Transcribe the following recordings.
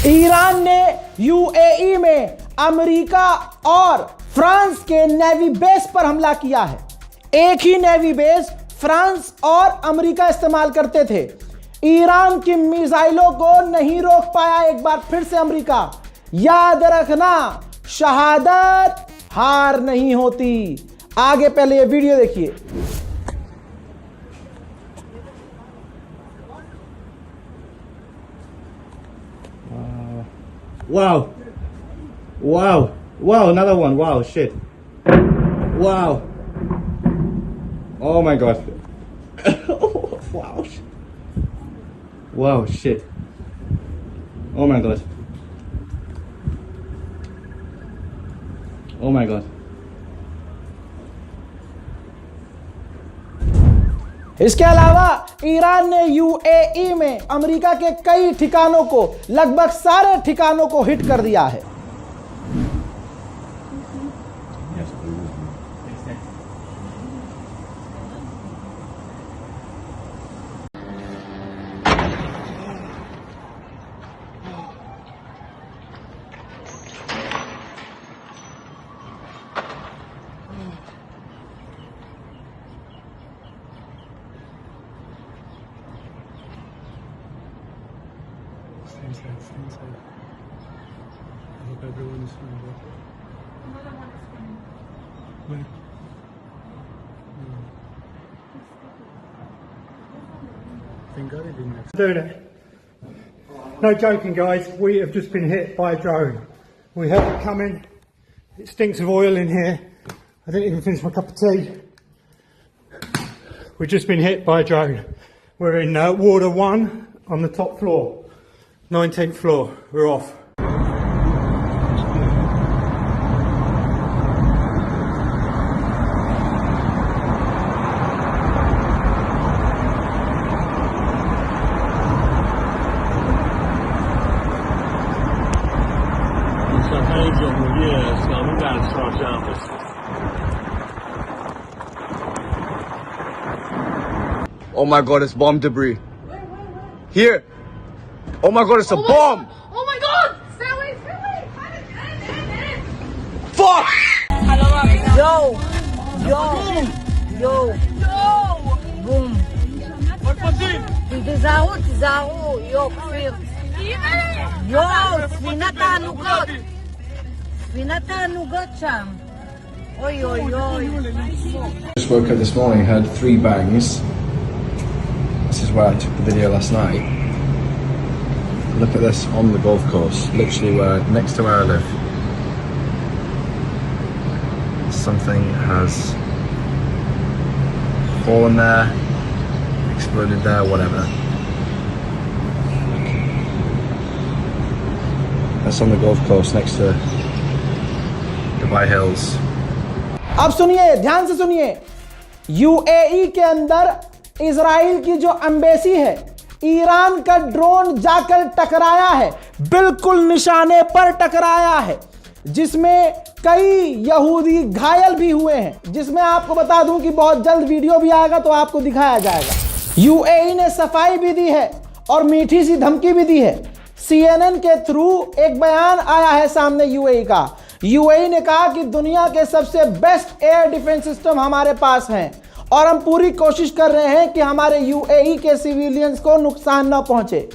Iran ने UAE में America और फ्रांस के नेवी बेस पर हमला किया है। एक ही नेवी बेस फ्रांस और अमेरिका इस्तेमाल करते थे। ईरान की मिसाइलों को नहीं रोक पाया एक बार फिर से अमेरिका। याद रखना, शहादत हार नहीं होती। आगे पहले ये वीडियो देखिए। Wow. Wow. Wow, another one. Wow, shit. Wow. Oh my god. Wow. Wow, shit. Oh my god. Oh my god. इसके अलावा ईरान ने यूएई में अमेरिका के कई ठिकानों को, लगभग सारे ठिकानों को हिट कर दिया है। Stay safe. I hope everyone is fine. Where? Thank God it didn't. Doing it. No joking, guys. We have just been hit by a drone. We heard it coming. It stinks of oil in here. I didn't even finish my cup of tea. We've just been hit by a drone. We're in Warder 1 on the top floor. 19th floor. We're off. Oh my god, it's bomb debris. Here. Oh my god, it's a bomb. Oh my god! Stay away, stay away! Get it! Fuck! Yo! בום. תיזהרו, יו, כפיר. ספינת הענוגות שם. אוי. Just woke up this morning, heard 3 bangs. This is where I took the video last night. Look at this on the golf course, literally next to where I live. Something has fallen there, exploded there, whatever. That's on the golf course next to Dubai Hills. अब सुनिए, ध्यान से सुनिए। UAE के अंदर Israel की जो embassy है, ईरान का ड्रोन जाकर टकराया है, बिल्कुल निशाने पर टकराया है, जिसमें कई यहूदी घायल भी हुए हैं, जिसमें आपको बता दूं कि बहुत जल्द वीडियो भी आएगा तो आपको दिखाया जाएगा। यूएई ने सफाई भी दी है और मीठी सी धमकी भी दी है। सीएनएन के थ्रू एक बयान आया है सामने यूएई का। यूएई ने कहा कि दुनिया के सबसे बेस्ट एयर डिफेंस सिस्टम हमारे पास हैं और हम पूरी कोशिश कर रहे हैं कि हमारे यूएई के सिविलियंस को नुकसान न पहुंचे।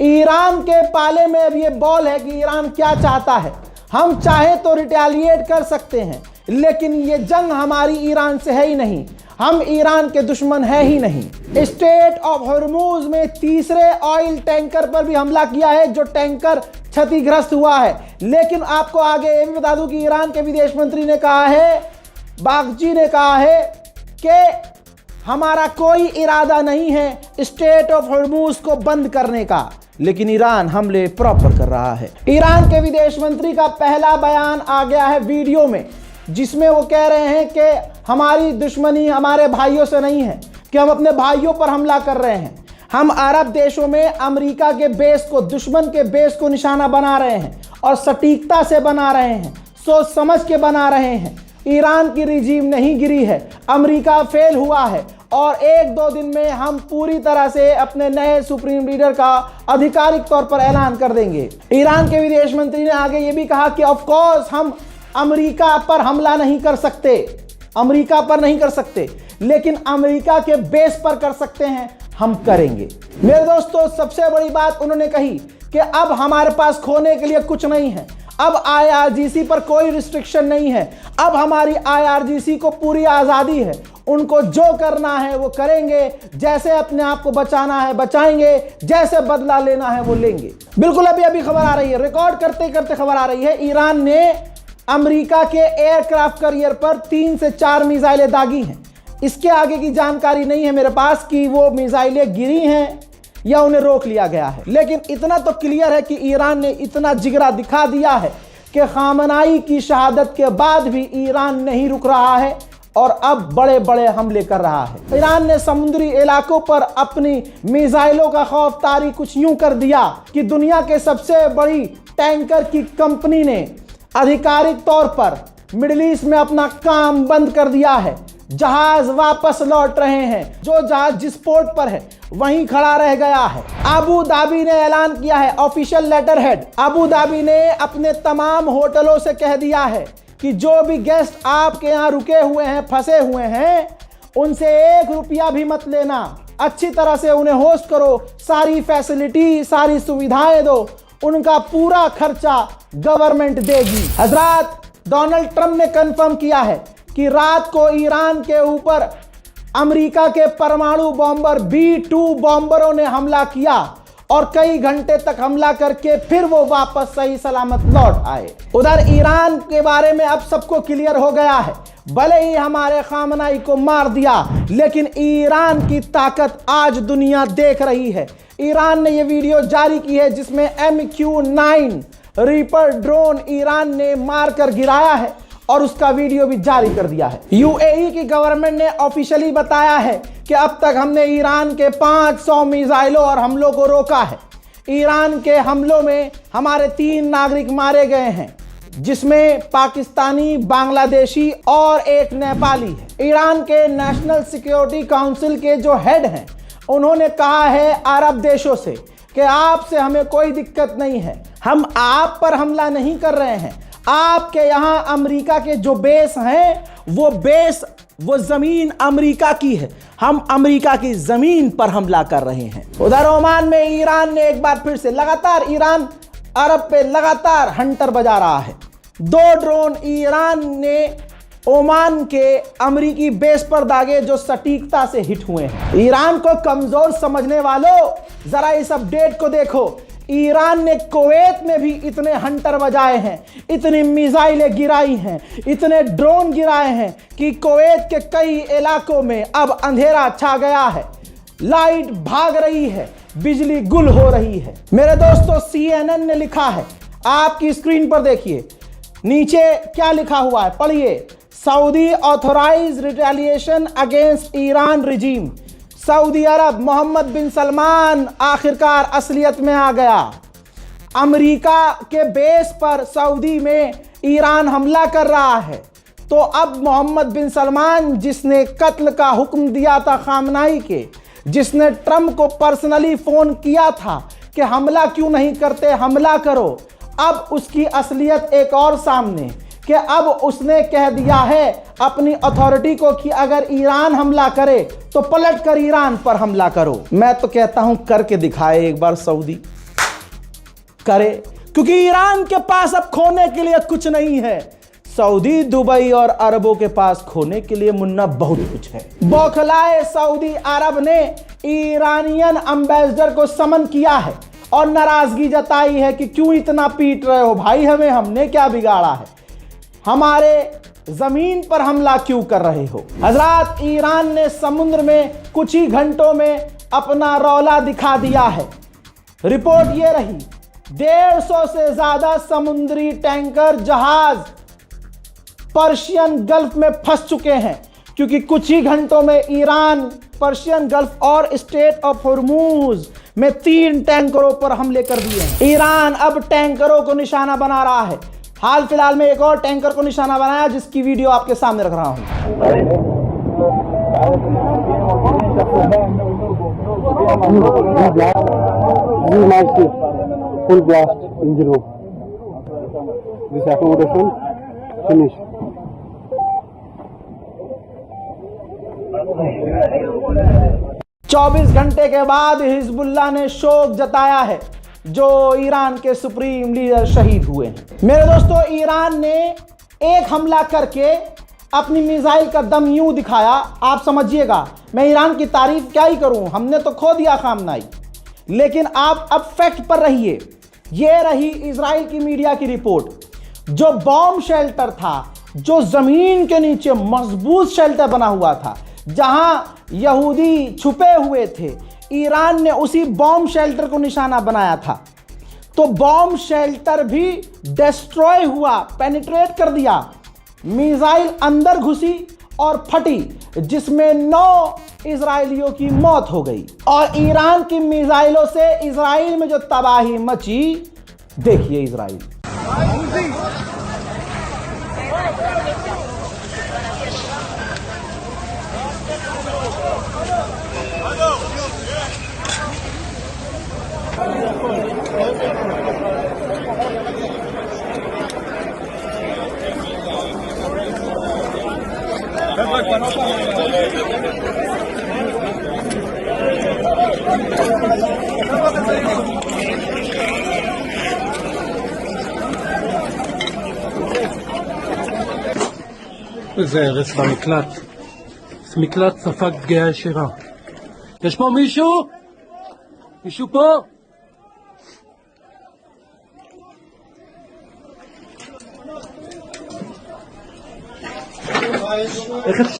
ईरान के पाले में अब ये बॉल है कि ईरान क्या चाहता है। हम चाहे तो रिटेलिएट कर सकते हैं, लेकिन ये जंग हमारी ईरान से है ही नहीं, हम ईरान के दुश्मन है ही नहीं। स्ट्रेट ऑफ हॉर्मूज में तीसरे ऑयल टैंकर पर भी हमला किया है, जो टैंकर क्षतिग्रस्त हुआ है। लेकिन आपको आगे ये भी बता दूं कि ईरान के विदेश मंत्री ने कहा है, बागची ने कहा है कि हमारा कोई इरादा नहीं है स्ट्रेट ऑफ हॉर्मूज को बंद करने का, लेकिन ईरान हमले प्रॉपर कर रहा है। ईरान के विदेश मंत्री का पहला बयान आ गया है वीडियो में, जिसमें वो कह रहे हैं कि हमारी दुश्मनी हमारे भाइयों से नहीं है, कि हम अपने भाइयों पर हमला कर रहे हैं। हम अरब देशों में अमेरिका के बेस को, दुश्मन के बेस को निशाना बना रहे हैं और सटीकता से बना रहे हैं, सोच समझ के बना रहे हैं। ईरान की रिजीम नहीं गिरी है, अमेरिका फेल हुआ है और 1-2 दिन में हम पूरी तरह से अपने नए सुप्रीम लीडर का आधिकारिक तौर पर ऐलान कर देंगे। ईरान के विदेश मंत्री ने आगे ये भी कहा कि ऑफ कोर्स हम अमेरिका पर हमला नहीं कर सकते, अमेरिका पर नहीं कर सकते, लेकिन अमेरिका के बेस पर कर सकते हैं, हम करेंगे। मेरे दोस्तों, सबसे बड़ी बात उन्होंने कही कि अब हमारे पास खोने के लिए कुछ नहीं है, अब IRGC पर कोई रिस्ट्रिक्शन नहीं है, अब हमारी IRGC को पूरी आज़ादी है, उनको जो करना है वो करेंगे, जैसे अपने आप को बचाना है बचाएंगे, जैसे बदला लेना है वो लेंगे। बिल्कुल अभी खबर आ रही है, रिकॉर्ड करते करते खबर आ रही है, ईरान ने अमेरिका के एयरक्राफ्ट कैरियर पर 3 से 4 मिसाइलें दागी हैं। इसके आगे की जानकारी नहीं है मेरे पास कि वो मिसाइलें गिरी हैं या उन्हें रोक लिया गया है, लेकिन इतना तो क्लियर है कि ईरान ने इतना जिगरा दिखा दिया है कि खामनाई की शहादत के बाद भी ईरान नहीं रुक रहा है और अब बड़े बड़े हमले कर रहा है। ईरान ने समुद्री इलाकों पर अपनी मिसाइलों का खौफ तारी कुछ यूं कर दिया कि दुनिया के सबसे बड़ी टैंकर की कंपनी ने आधिकारिक तौर पर मिडिल ईस्ट में अपना काम बंद कर दिया है। जहाज वापस लौट रहे हैं, जो जहाज जिस पोर्ट पर है वहीं खड़ा रह गया है। अबू धाबी ने ऐलान किया है, official letter head, Abu Dhabi ने अपने तमाम होटलों से कह दिया है कि जो भी गेस्ट आपके यहाँ रुके हुए हैं, फंसे हुए हैं, उनसे 1 रुपया भी मत लेना, अच्छी तरह से उन्हें होस्ट करो, सारी फैसिलिटी, सारी सुविधाएं दो, उनका पूरा खर्चा गवर्नमेंट देगी। हजरात, डोनाल्ड ट्रंप ने कंफर्म किया है कि रात को ईरान के ऊपर अमेरिका के परमाणु बॉम्बर B-2 बॉम्बरों ने हमला किया और कई घंटे तक हमला करके फिर वो वापस सही सलामत लौट आए। उधर ईरान के बारे में अब सबको क्लियर हो गया है, भले ही हमारे खामनाई को मार दिया, लेकिन ईरान की ताकत आज दुनिया देख रही है। ईरान ने ये वीडियो जारी की है जिसमें MQ-9 रीपर ड्रोन ईरान ने मारकर गिराया है और उसका वीडियो भी जारी कर दिया है। UAE की गवर्नमेंट ने ऑफिशियली बताया है कि अब तक हमने ईरान के 500 मिसाइलों और हमलों को रोका है। ईरान के हमलों में हमारे 3 नागरिक मारे गए हैं, जिसमें पाकिस्तानी, बांग्लादेशी और एक नेपाली है। ईरान के नेशनल सिक्योरिटी काउंसिल के जो हेड हैं, उन्होंने कहा है अरब देशों से कि आपसे हमें कोई दिक्कत नहीं है, हम आप पर हमला नहीं कर रहे हैं, आपके यहाँ अमेरिका के जो बेस हैं वो जमीन अमेरिका की है, हम अमेरिका की जमीन पर हमला कर रहे हैं। उधर ओमान में ईरान ने एक बार फिर से लगातार ईरान अरब पे लगातार हंटर बजा रहा है। 2 ड्रोन ईरान ने ओमान के अमेरिकी बेस पर दागे जो सटीकता से हिट हुए हैं। ईरान को कमजोर समझने वालों, जरा इस अपडेट को देखो। ईरान ने कुवैत में भी इतने हंटर बजाए हैं, इतनी मिसाइलें गिराई हैं, इतने ड्रोन गिराए हैं कि कुवैत के कई इलाकों में अब अंधेरा छा गया है, लाइट भाग रही है, बिजली गुल हो रही है। मेरे दोस्तों, CNN ने लिखा है, आपकी स्क्रीन पर देखिए, नीचे क्या लिखा हुआ है, पढ़िए। Saudi authorise retaliation against Iran regime. Saudi Arabia, Mohammed bin Salman आखिरकार असलियत में आ गया। अमेरिका के बेस पर सऊदी में ईरान हमला कर रहा है, तो अब मोहम्मद बिन सलमान, जिसने कत्ल का हुक्म दिया था खामनाई के, जिसने ट्रंप को पर्सनली फोन किया था कि हमला क्यों नहीं करते, हमला करो, अब उसकी असलियत एक और सामने कि अब उसने कह दिया है अपनी अथॉरिटी को कि अगर ईरान हमला करे तो पलट कर ईरान पर हमला करो। मैं तो कहता हूं करके दिखाए एक बार, सऊदी करे, क्योंकि ईरान के पास अब खोने के लिए कुछ नहीं है। सऊदी, दुबई और अरबों के पास खोने के लिए मुन्ना बहुत कुछ है। बौखलाए सऊदी अरब ने ईरानियन एम्बेसडर को समन किया है और नाराजगी जताई है कि क्यों इतना पीट रहे हो भाई हमें, हमने क्या बिगाड़ा है, हमारे जमीन पर हमला क्यों कर रहे हो। हजरात, ईरान ने समुद्र में कुछ ही घंटों में अपना रौला दिखा दिया है। रिपोर्ट ये रही, 150 से ज्यादा समुद्री टैंकर जहाज पर्शियन गल्फ में फंस चुके हैं, क्योंकि कुछ ही घंटों में ईरान पर्शियन गल्फ और स्टेट ऑफ हॉर्मूज में 3 टैंकरों पर हमले कर दिए हैं। ईरान अब टैंकरों को निशाना बना रहा है। हाल फिलहाल में एक और टैंकर को निशाना बनाया, जिसकी वीडियो आपके सामने रख रहा हूं। Full blast engine room. This accommodation finish. चौबीस घंटे के बाद हिजबुल्लाह ने शोक जताया है जो ईरान के सुप्रीम लीडर शहीद हुए हैं। मेरे दोस्तों, ईरान ने एक हमला करके अपनी मिसाइल का दम यूं दिखाया, आप समझिएगा। मैं ईरान की तारीफ क्या ही करूं, हमने तो खो दिया खामनाई। लेकिन आप अब फैक्ट पर रहिए। ये रही इजराइल की मीडिया की रिपोर्ट। जो बॉम्ब शेल्टर था, जो जमीन के नीचे मजबूत शेल्टर बना हुआ था, जहां यहूदी छुपे हुए थे, ईरान ने उसी बॉम्ब शेल्टर को निशाना बनाया था। तो बॉम्ब शेल्टर भी डिस्ट्रॉय हुआ, पेनिट्रेट कर दिया। मिसाइल अंदर घुसी और फटी, जिसमें 9 इजरायलियों की मौत हो गई। और ईरान की मिसाइलों से इजराइल में जो तबाही मची, देखिए इजराइल। זה הרס במקלט. זה מקלט ספג פגיעה ישירה. יש פה מישהו? מישהו פה? איך אפשר?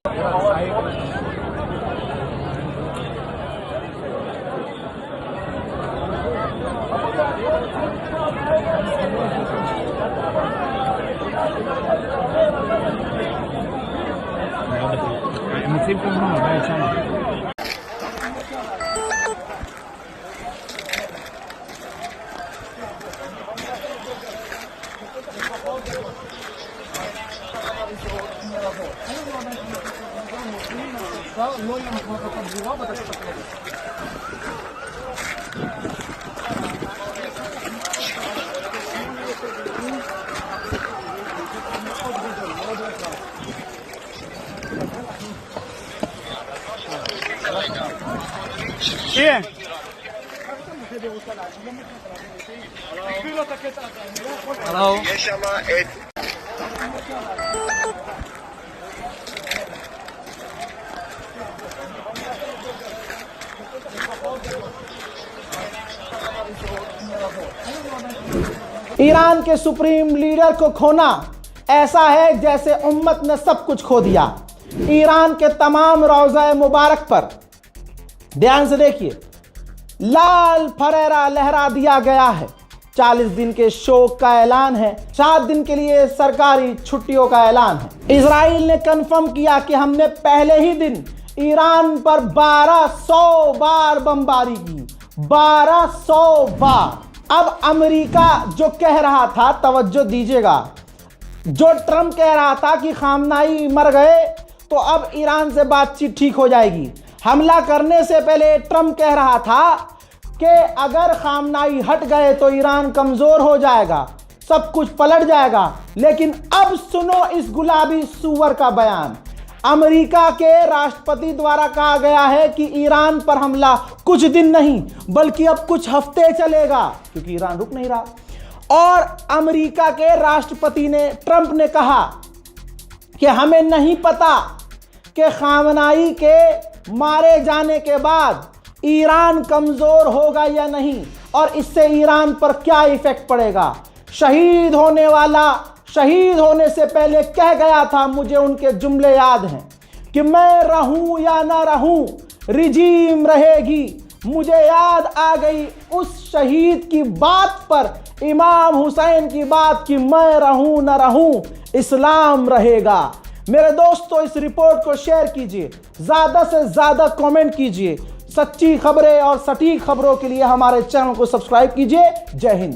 ईरान के सुप्रीम लीडर को खोना ऐसा है जैसे उम्मत ने सब कुछ खो दिया। ईरान के तमाम रोज़ा मुबारक पर ध्यान से देखिए, लाल फरेरा लहरा दिया गया है। 40 दिन के शोक का ऐलान है, 7 दिन के लिए सरकारी छुट्टियों का ऐलान है। इजराइल ने कंफर्म किया कि हमने पहले ही दिन ईरान पर 1200 बार बमबारी की, 1200 बार। अब अमेरिका जो कह रहा था, तवज्जो दीजिएगा, जो ट्रम्प कह रहा था कि खामनाई मर गए तो अब ईरान से बातचीत ठीक हो जाएगी। हमला करने से पहले ट्रम्प कह रहा था कि अगर खामनाई हट गए तो ईरान कमजोर हो जाएगा, सब कुछ पलट जाएगा। लेकिन अब सुनो इस गुलाबी सूअर का बयान। अमेरिका के राष्ट्रपति द्वारा कहा गया है कि ईरान पर हमला कुछ दिन नहीं बल्कि अब कुछ हफ्ते चलेगा, क्योंकि ईरान रुक नहीं रहा। और अमेरिका के राष्ट्रपति ने, ट्रंप ने कहा कि हमें नहीं पता कि खामनाई के मारे जाने के बाद ईरान कमजोर होगा या नहीं और इससे ईरान पर क्या इफेक्ट पड़ेगा। शहीद होने से पहले कह गया था, मुझे उनके जुमले याद हैं कि मैं रहूं या ना रहूं, रिजीम रहेगी। मुझे याद आ गई उस शहीद की बात पर, इमाम हुसैन की बात कि मैं रहूं ना रहूं, इस्लाम रहेगा। मेरे दोस्तों, इस रिपोर्ट को शेयर कीजिए, ज्यादा से ज्यादा कमेंट कीजिए। सच्ची खबरें और सटीक खबरों के लिए हमारे चैनल को सब्सक्राइब कीजिए। जय हिंद।